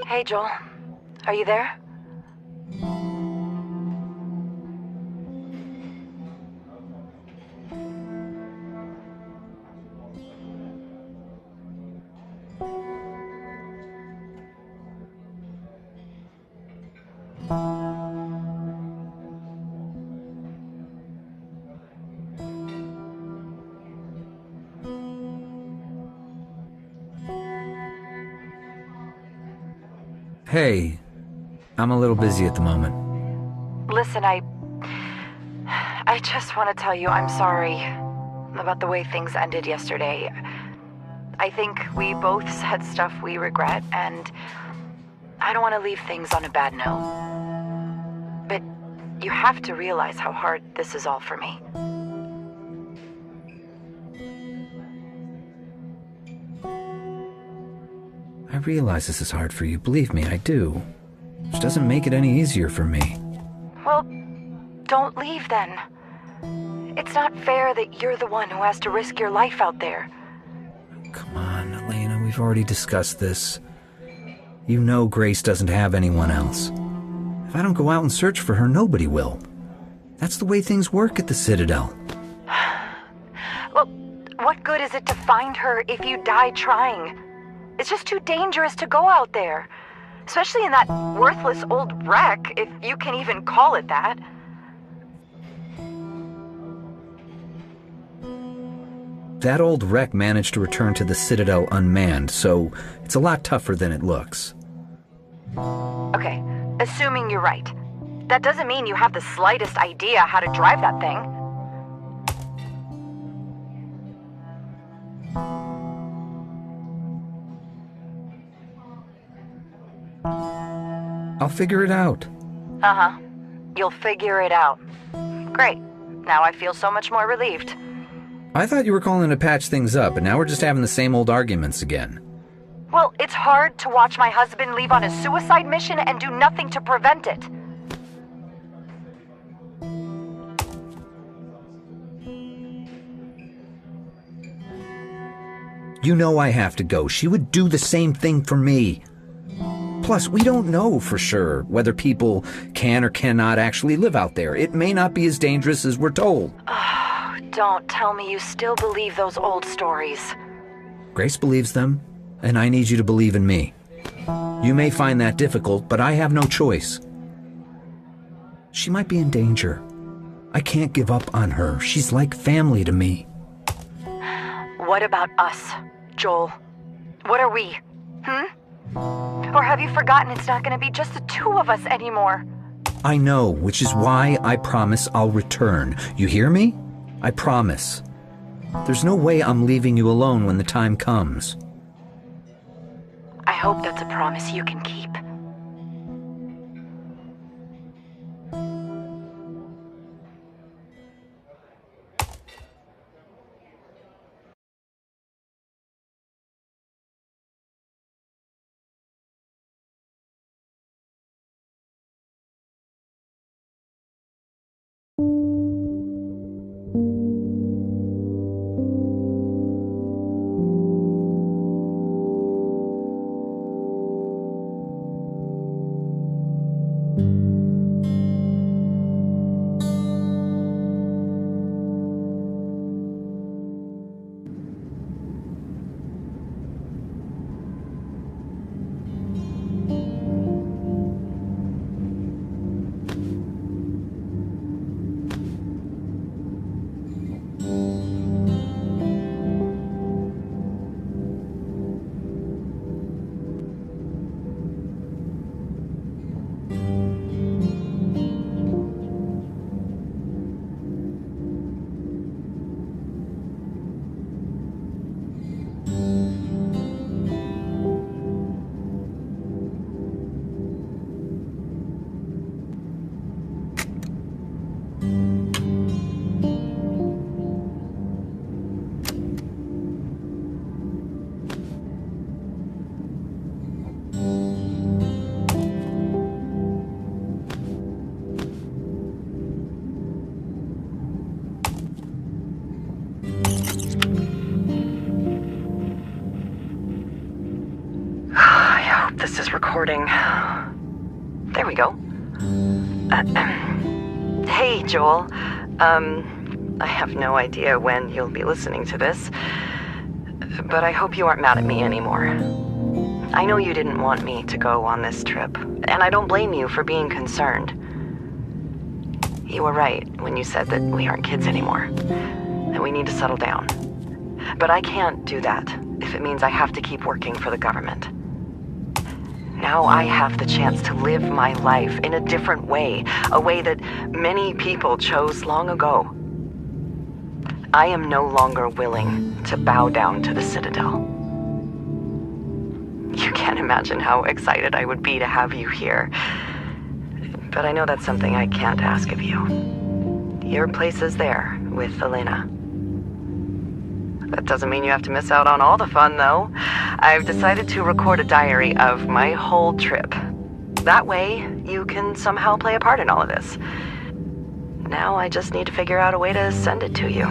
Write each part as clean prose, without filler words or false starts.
Hey, Joel. Are you there? Hey, I'm a little busy at the moment. Listen, I just want to tell you I'm sorry about the way things ended yesterday. I think we both said stuff we regret, and I don't want to leave things on a bad note. But you have to realize how hard this is all for me. I realize this is hard for you, believe me, I do. Which doesn't make it any easier for me. Well, don't leave then. It's not fair that you're the one who has to risk your life out there. Come on, Elena, we've already discussed this. You know Grace doesn't have anyone else. If I don't go out and search for her, nobody will. That's the way things work at the Citadel. Well, what good is it to find her if you die trying? It's just too dangerous to go out there. Especially in that worthless old wreck, if you can even call it that. That old wreck managed to return to the Citadel unmanned, so it's a lot tougher than it looks. Okay, assuming you're right. That doesn't mean you have the slightest idea how to drive that thing. I'll figure it out. Uh-huh. You'll figure it out. Great. Now I feel so much more relieved. I thought you were calling to patch things up, and now we're just having the same old arguments again. Well, it's hard to watch my husband leave on a suicide mission and do nothing to prevent it. You know I have to go. She would do the same thing for me. Plus, we don't know for sure whether people can or cannot actually live out there. It may not be as dangerous as we're told. Oh, don't tell me you still believe those old stories. Grace believes them, and I need you to believe in me. You may find that difficult, but I have no choice. She might be in danger. I can't give up on her. She's like family to me. What about us, Joel? What are we? Or have you forgotten it's not going to be just the two of us anymore? I know, which is why I promise I'll return. You hear me? I promise. There's no way I'm leaving you alone when the time comes. hope that's a promise you can keep. This is recording. There we go. Hey, Joel. I have no idea when you'll be listening to this, but I hope you aren't mad at me anymore. I know you didn't want me to go on this trip, and I don't blame you for being concerned. You were right when you said that we aren't kids anymore, and we need to settle down. But I can't do that if it means I have to keep working for the government. Now I have the chance to live my life in a different way, a way that many people chose long ago. I am no longer willing to bow down to the Citadel. You can't imagine how excited I would be to have you here. But I know that's something I can't ask of you. Your place is there with Elena. That doesn't mean you have to miss out on all the fun, though. I've decided to record a diary of my whole trip. That way, you can somehow play a part in all of this. Now I just need to figure out a way to send it to you.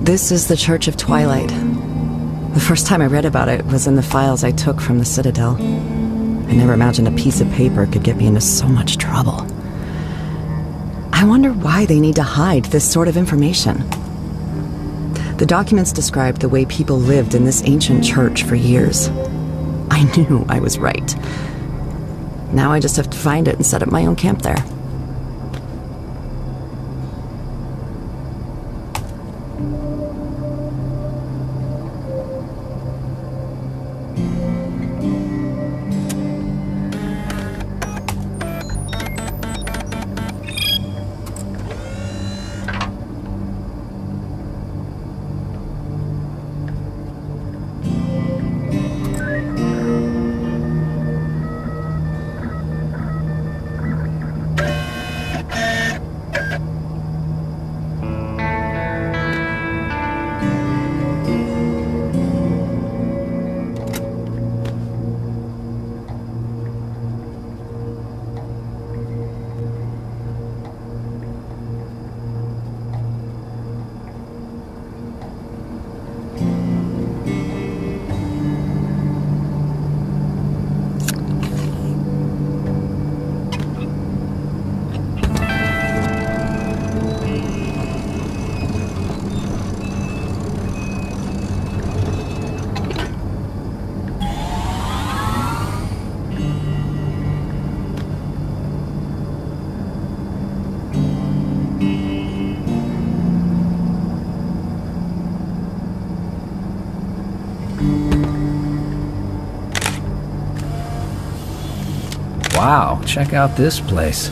This is the Church of Twilight. The first time I read about it was in the files I took from the Citadel. I never imagined a piece of paper could get me into so much trouble. I wonder why they need to hide this sort of information. The documents described the way people lived in this ancient church for years. I knew I was right. Now I just have to find it and set up my own camp there. Wow, check out this place.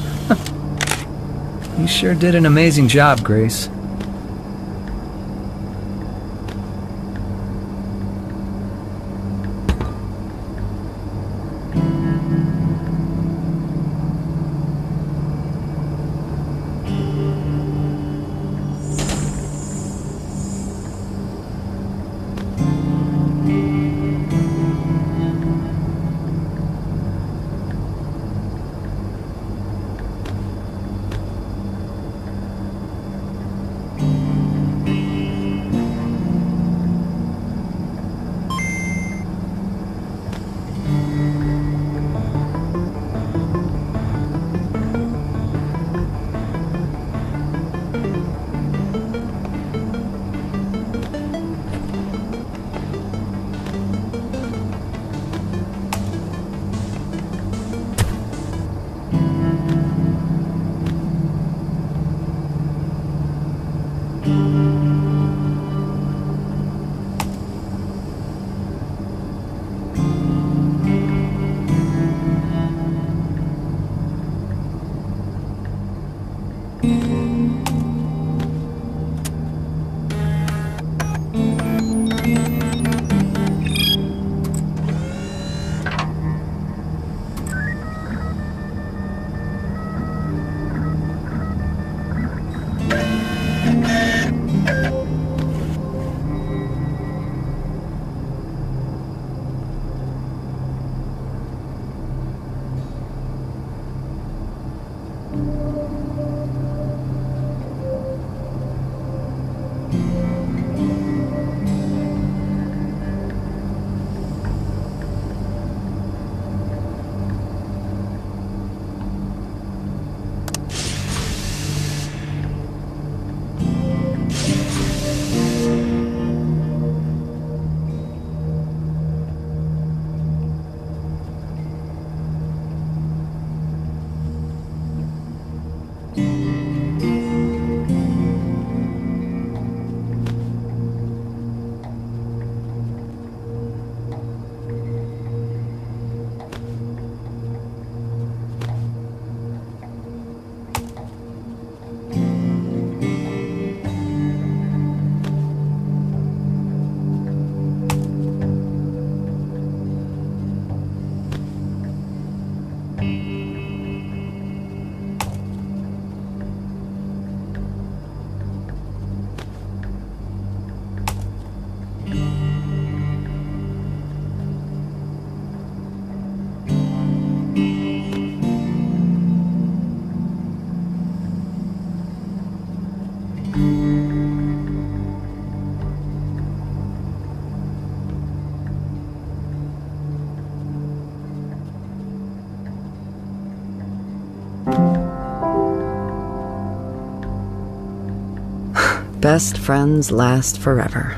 You sure did an amazing job, Grace. Best friends last forever.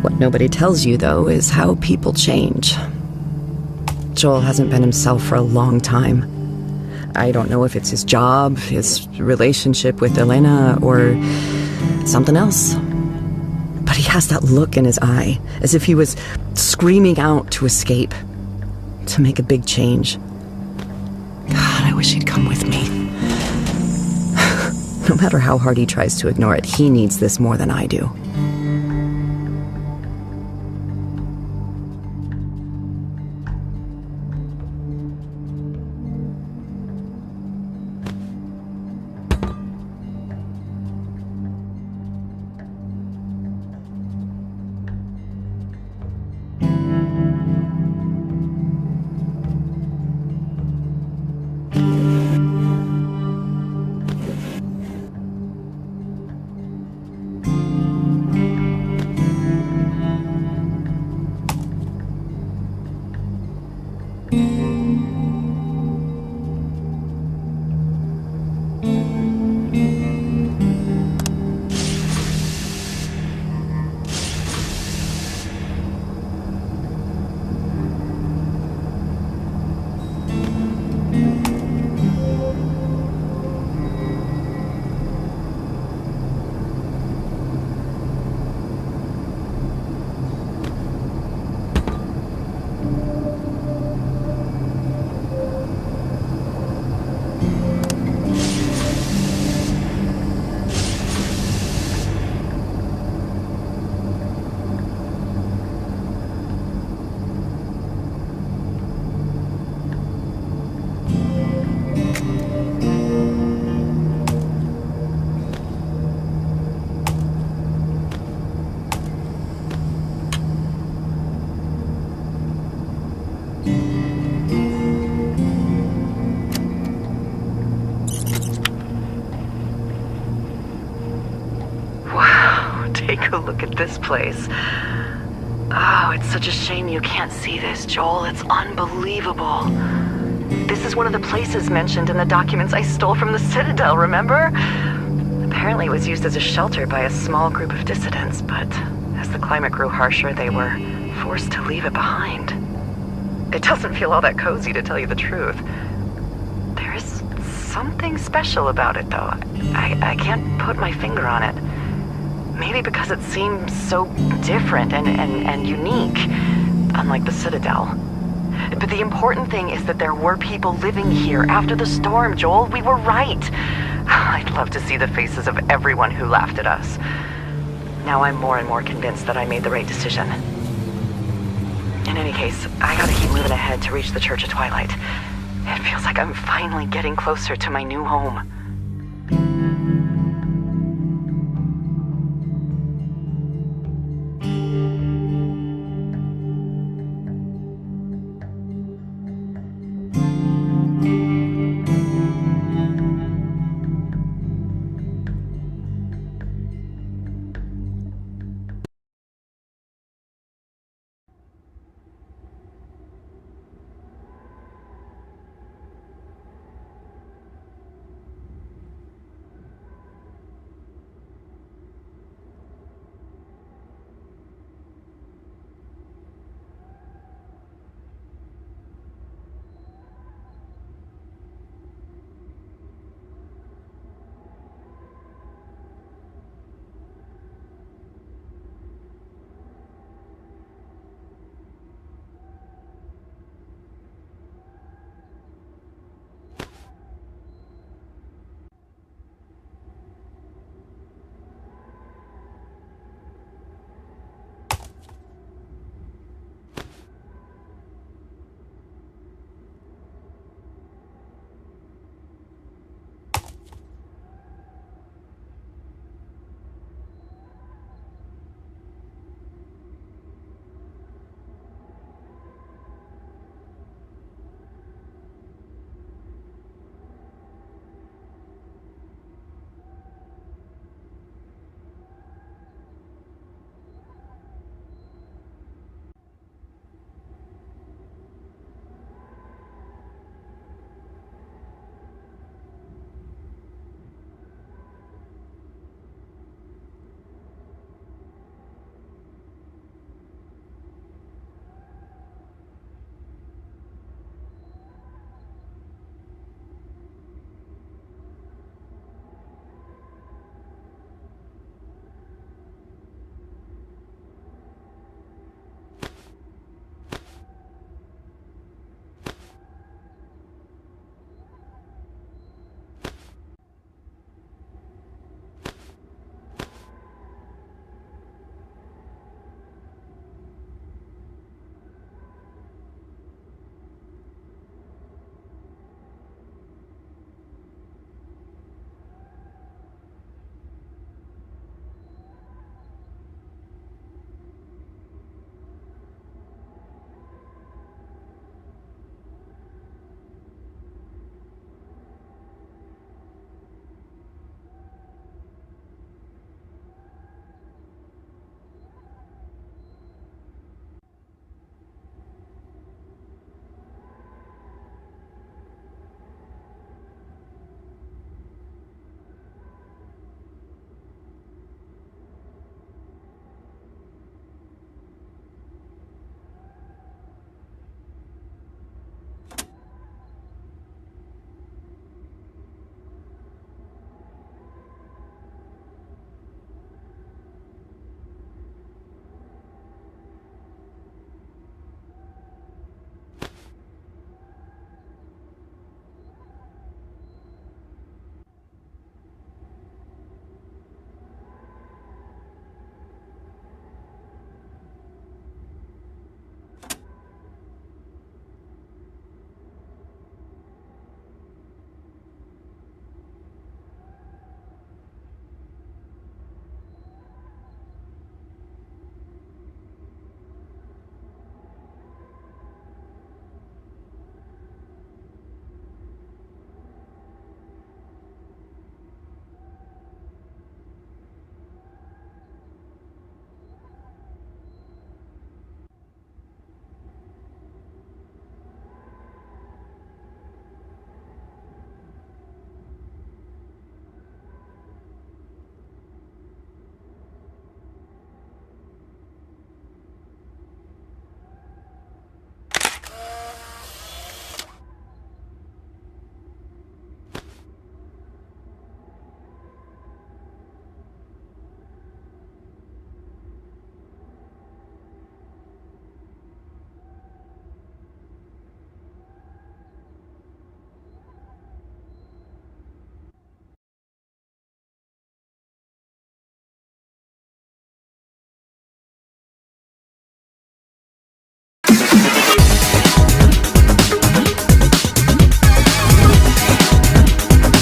What nobody tells you, though, is how people change. Joel hasn't been himself for a long time. I don't know if it's his job, his relationship with Elena, or something else. But he has that look in his eye, as if he was screaming out to escape, to make a big change. God, I wish he'd come with me. No matter how hard he tries to ignore it, he needs this more than I do. Take a look at this place. Oh, it's such a shame you can't see this, Joel. It's unbelievable. This is one of the places mentioned in the documents I stole from the Citadel, remember? Apparently it was used as a shelter by a small group of dissidents, but as the climate grew harsher, they were forced to leave it behind. It doesn't feel all that cozy, to tell you the truth. There is something special about it, though. I can't put my finger on it. Maybe because it seems so different and unique, unlike the Citadel. But the important thing is that there were people living here after the storm, Joel. We were right. I'd love to see the faces of everyone who laughed at us. Now I'm more and more convinced that I made the right decision. In any case, I gotta keep moving ahead to reach the Church of Twilight. It feels like I'm finally getting closer to my new home.